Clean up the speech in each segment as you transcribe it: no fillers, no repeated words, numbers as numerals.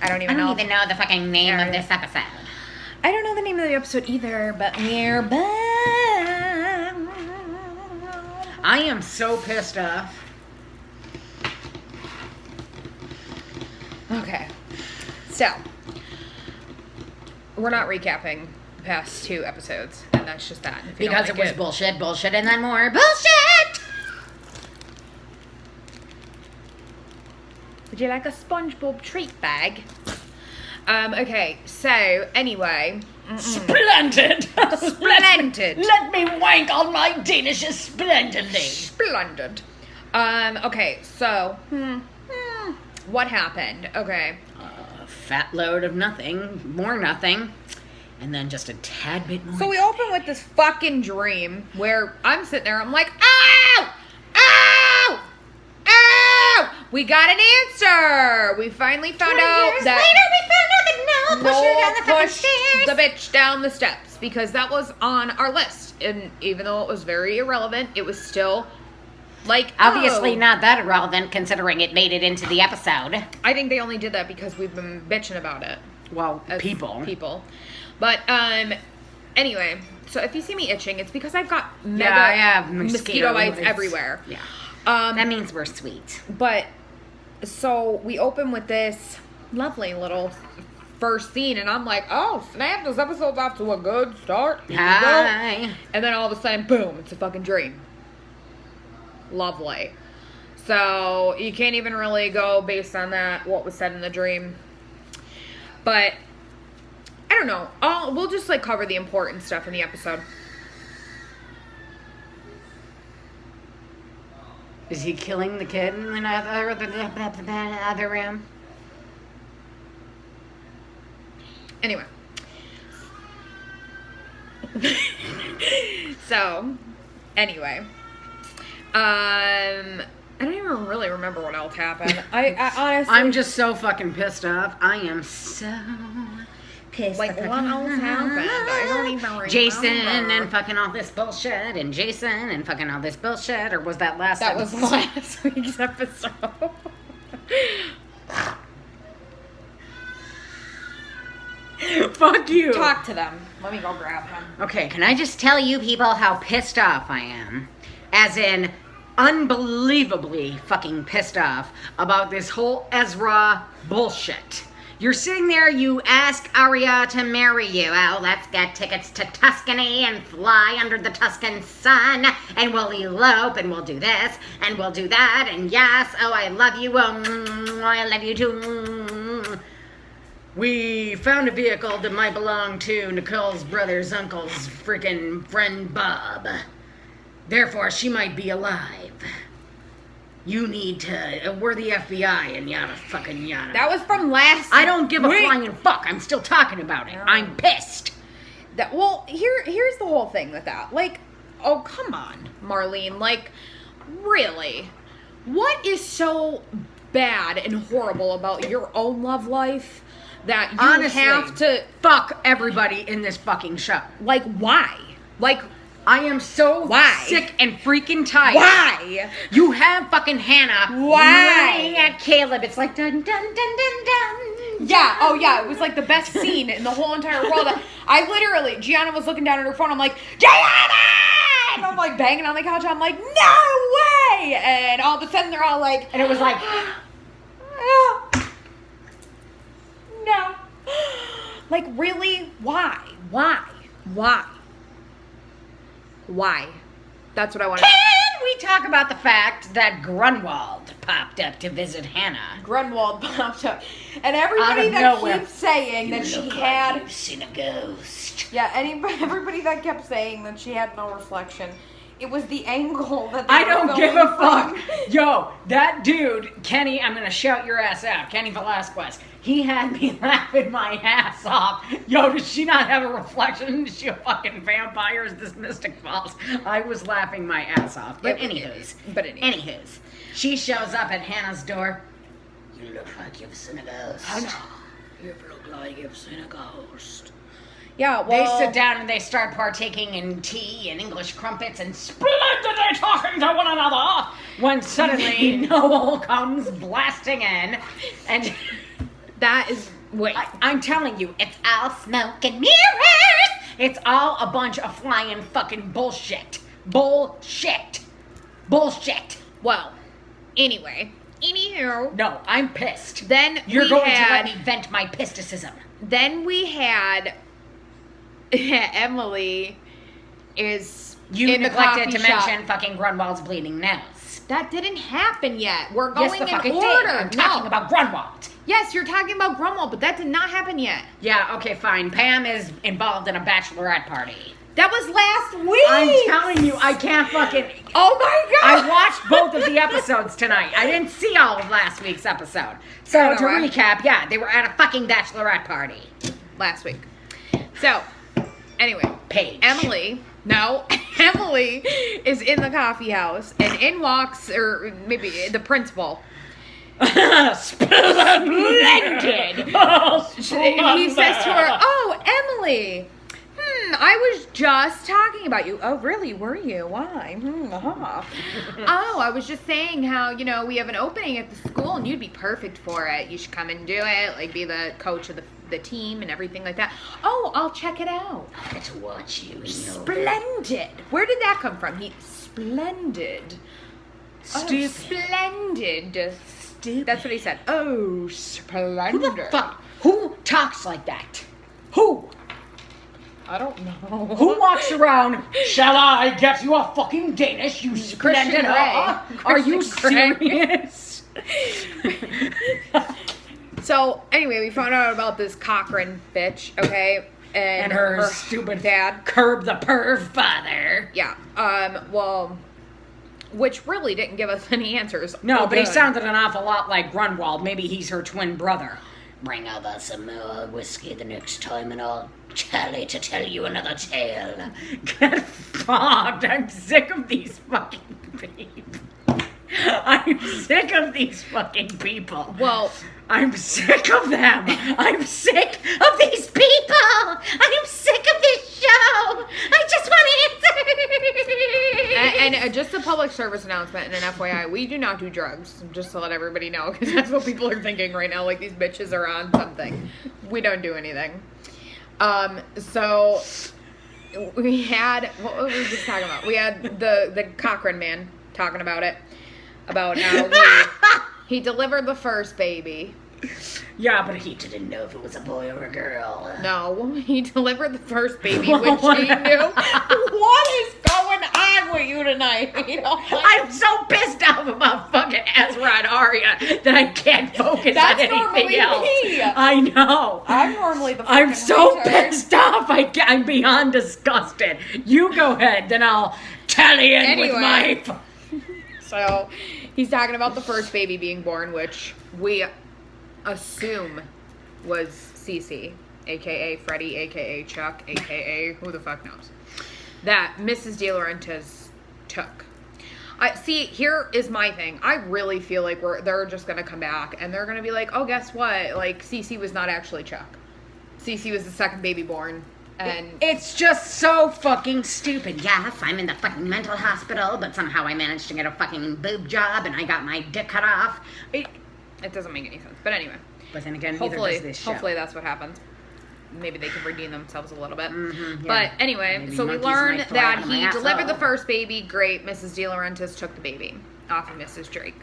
I don't even know the fucking name of this episode. I don't know the name of the episode either, but we're back. I am so pissed off. Okay. So, we're not recapping the past 2 episodes, and that's just that. Because it was bullshit, and then more bullshit! Would you like a SpongeBob treat bag? Okay, so, anyway. Splendid! Splendid! Let me wank on my Danishes splendidly! Splendid. Okay, so, what happened? Okay. A fat load of nothing, more nothing, and then just a tad bit more. So we open with this fucking dream where I'm sitting there, I'm like, ow! Ow! Ow! We got an answer! We finally found out that... pushed the bitch down the steps, because that was on our list, and even though it was very irrelevant, it was still like obviously not that irrelevant considering it made it into the episode. I think they only did that because we've been bitching about it. Well, people, but anyway, so if you see me itching, it's because I've got I have mosquito bites everywhere. Yeah, that means we're sweet. But so we open with this lovely little first scene, and I'm like, oh snap, this episode's off to a good start. Hi. And then all of a sudden, boom, it's a fucking dream. Lovely. So you can't even really go based on that, what was said in the dream. But I don't know. We'll just like cover the important stuff in the episode. Is he killing the kid in the other room? Anyway. So, anyway. I don't even really remember what else happened. I honestly... I'm just so fucking pissed off. I am so pissed. Like, what else happened? I don't even remember. Jason and fucking all this bullshit, and Jason and fucking all this bullshit, or was that last That episode? was last week's episode. Fuck you. Talk to them. Let me go grab them. Okay, can I just tell you people how pissed off I am? As in, unbelievably fucking pissed off about this whole Ezra bullshit. You're sitting there, you ask Arya to marry you. Oh, let's get tickets to Tuscany and fly under the Tuscan sun, and we'll elope, and we'll do this, and we'll do that, and yes, oh, I love you, oh, I love you too. We found a vehicle that might belong to Nicole's brother's uncle's freaking friend Bob. Therefore, she might be alive. You need to... we're the FBI and yada fucking yada. That was from last I don't give a week. flying fuck. I'm still talking about it. I'm pissed. Here's the whole thing with that. Like, oh, come on, Marlene. Like, really? What is so bad and horrible about your own love life that you Honestly, have to... fuck everybody in this fucking show. Like, why? Like... I am so sick and freaking tired. Why? You have fucking Hannah running at Caleb. It's like dun dun dun dun dun. Yeah, oh yeah, it was like the best scene in the whole entire world. I literally, Gianna was looking down at her phone, I'm like, Gianna! And I'm like banging on the couch, I'm like, no way! And all of a sudden they're all like, and it was like, no. Like, really? Why? That's what I want to know. Can we talk about the fact that Grunwald popped up to visit Hannah? Grunwald popped up. And everybody that keeps saying that she had... You've seen a ghost. Yeah, everybody that kept saying that she had no reflection. It was the angle that I don't give a fuck. Yo, that dude, Kenny, I'm going to shout your ass out. Kenny Velasquez. He had me laughing my ass off. Yo, does she not have a reflection? Is she a fucking vampire? Is this Mystic Falls? I was laughing my ass off. But anywho's. She shows up at Hannah's door. You look like you've seen a ghost. You look like you've seen a ghost. Yeah, well... They sit down and they start partaking in tea and English crumpets and splendidly talking to one another when suddenly Noel comes blasting in and... That is, wait. I'm telling you, it's all smoke and mirrors. It's all a bunch of flying fucking bullshit. Bullshit. Well, anyway, anywho. No, I'm pissed. Then You're we going had, to let me vent my pisticism. Then we had Emily is You in the neglected coffee to shop. mention fucking Grunwald's bleeding nose. That didn't happen yet. We're Yes, going the fuck in it order. did. I'm talking about Grunwald. Yes, you're talking about Grunwald, but that did not happen yet. Yeah, okay, fine. Pam is involved in a bachelorette party. That was last week. I'm telling you, I can't fucking... Oh my god. I watched both of the episodes tonight. I didn't see all of last week's episode. So, to Alright. recap, yeah, they were at a fucking bachelorette party. Last week. So, anyway, Paige. Emily is in the coffee house, and in walks, or maybe the principal. Splendid! And he says to her, "Oh, Emily, I was just talking about you." "Oh, really? Were you? Why?" "Oh, I was just saying how, we have an opening at the school and you'd be perfect for it. You should come and do it, like be the coach of the team and everything like that." "Oh, I'll check it out." I get to watch you. Splendid. Where did that come from? Splendid. Stupid. Oh, splendid. Stupid. That's what he said. Oh, splendid. Who the fuck? Who talks like that? Who? I don't know. Who walks around, "Shall I get you a fucking Danish, you splendid Grey. Are you Christian Grey. serious? So, anyway, we found out about this Cochran bitch, okay? And her stupid dad. Curb the perv father. Yeah. Well, which really didn't give us any answers. No, but he Good. sounded an awful lot like Grunwald. Maybe he's her twin brother. Bring over some more whiskey the next time and I'll tally to tell you another tale. Get fucked. I'm sick of these fucking people. I'm sick of these fucking people. Well, I'm sick of them. I'm sick of these people. I'm sick of this show. I just want answers. and just a public service announcement and an FYI, we do not do drugs, just to let everybody know, because that's what people are thinking right now, like these bitches are on something. We don't do anything. So we had, what were we just talking about? We had the Cochran man talking about it, about how he delivered the first baby. Yeah, but he didn't know if it was a boy or a girl. No, he delivered the first baby, which he knew. What is going on with you tonight? I'm so pissed off about fucking Ezra and Arya that I can't focus That's on anything normally else. me. I know. I'm normally the I'm fucking so hater. pissed off. I'm beyond disgusted. You go ahead, then I'll tally in with Anyway. my... So he's talking about the first baby being born, which we assume was Cece, aka Freddie, aka Chuck, aka who the fuck knows, that Mrs. De Laurentiis took. See, here is my thing. I really feel like they're just gonna come back and they're gonna be like, "Oh, guess what? Like Cece was not actually Chuck. Cece was the second baby born." And It's just so fucking stupid. Yes, I'm in the fucking mental hospital, but somehow I managed to get a fucking boob job and I got my dick cut off. it doesn't make any sense. But anyway, But then again, neither does this show. hopefully that's what happens. Maybe they can redeem themselves a little bit. Mhm, yeah. But anyway, Maybe so we monkeys learned might fly that out of my he asshole. delivered the first baby. Great. Mrs. De Laurentiis took the baby off of Mrs. Drake.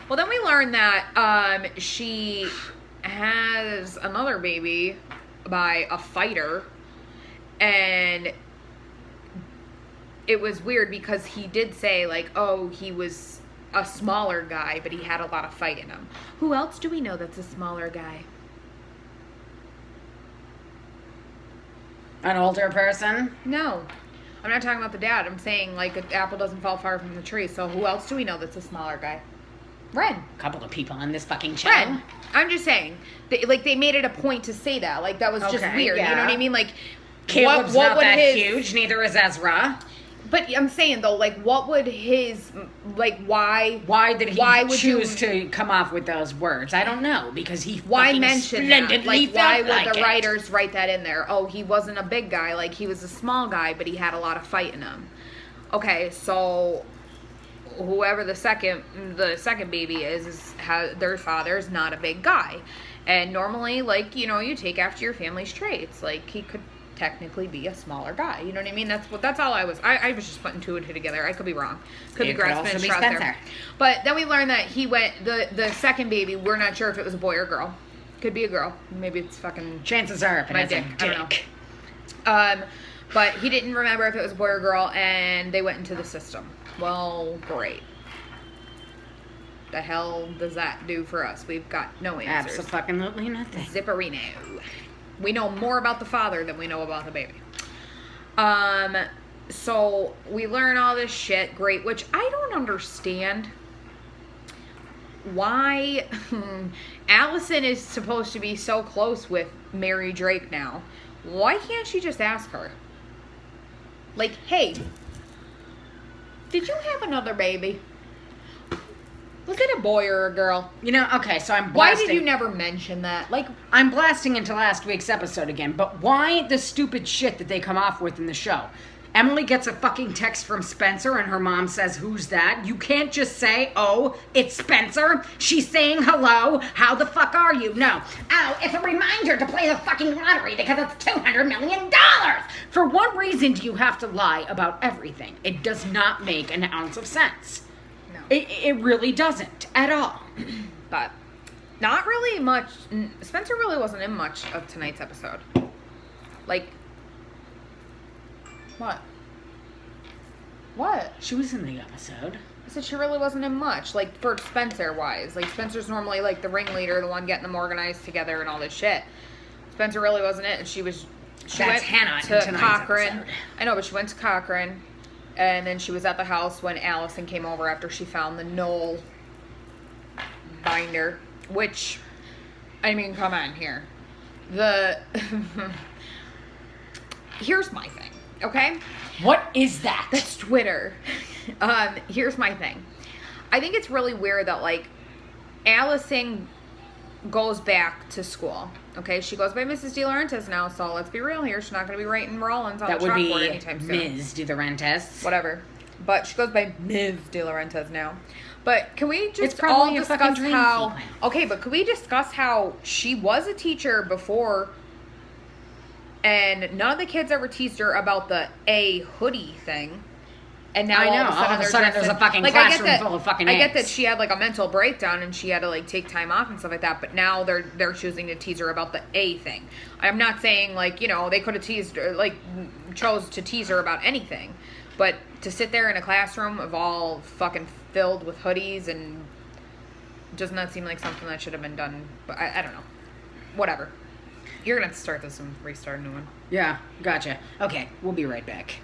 Well, then we learned that she has another baby by a fighter. And it was weird because he did say, like, oh, he was a smaller guy, but he had a lot of fight in him. Who else do we know that's a smaller guy? An older person? No. I'm not talking about the dad. I'm saying, like, an apple doesn't fall far from the tree. So who else do we know that's a smaller guy? Red. A couple of people on this fucking show. Red. I'm just saying. They made it a point to say that. Like, that was just Okay, weird. yeah. You know what I mean? Like, Caleb's what not would that his... huge, neither is Ezra. But I'm saying, though, like, what would his... Like, why... Why did he Why would choose you- to come off with those words? I don't know, because he Why fucking mention that? splendidly Like, why felt would like the it. writers write that in there? Oh, he wasn't a big guy. Like, he was a small guy, but he had a lot of fight in him. Okay, so whoever the second baby their father's not a big guy. And normally, like, you know, you take after your family's traits. Like, he could technically be a smaller guy. You know what I mean? That's all I was just putting two and two together. I could be wrong. Could be grasping at straws there. But then we learned that he went, the second baby, we're not sure if it was a boy or girl. Could be a girl. Maybe it's fucking... Chances are if it my has dick. a dick. I don't know. But he didn't remember if it was a boy or girl, and they went into the system. Well, great. The hell does that do for us? We've got no answers. Absolutely nothing. Zipperino. We know more about the father than we know about the baby. So we learn all this shit, great, which I don't understand why Allison is supposed to be so close with Mary Drake now. Why can't she just ask her? Like, hey, did you have another baby? Was it a boy or a girl? You know, okay, so I'm Why blasting. did you never mention that? Like, I'm blasting into last week's episode again, but why the stupid shit that they come off with in the show? Emily gets a fucking text from Spencer and her mom says, who's that? You can't just say, oh, it's Spencer. She's saying hello. How the fuck are you? No. Oh, it's a reminder to play the fucking lottery because it's $200 million. For what reason do you have to lie about everything? It does not make an ounce of sense. no. It really doesn't at all. But not really much. Spencer really wasn't in much of tonight's episode. Like, what? What? She was in the episode. I said she really wasn't in much, like, for Spencer-wise. Like, Spencer's normally, like, the ringleader, the one getting them organized together and all this shit. Spencer really wasn't it, and she went Hannah to in tonight's Cochrane. episode. I know, but she went to Cochrane, and then she was at the house when Allison came over after she found the Knoll binder, which, I mean, come on here. Here's my thing, okay? What is that? That's Twitter. Here's my thing. I think it's really weird that, like, Allison goes back to school. Okay, she goes by Mrs. De Laurentiis now, so let's be real here. She's not going to be writing Rollins on That the would chalkboard be anytime soon. Ms. De Laurentiis. Whatever. But she goes by Ms. De Laurentiis now. But can we It's just probably all a discuss fucking dream how... sequence. Okay, but could we discuss how she was a teacher before... And none of the kids ever teased her about the A hoodie thing. And now I know, all of a sudden there's a fucking like, I get classroom that, full of fucking I get A's. that she had like a mental breakdown and she had to like take time off and stuff like that. But now they're choosing to tease her about the A thing. I'm not saying like, you know, they could have teased her, like chose to tease her about anything. But to sit there in a classroom of all fucking filled with hoodies and does not seem like something that should have been done. But I don't know. Whatever. You're going to have to start this and restart a new one. Yeah, gotcha. Okay, we'll be right back.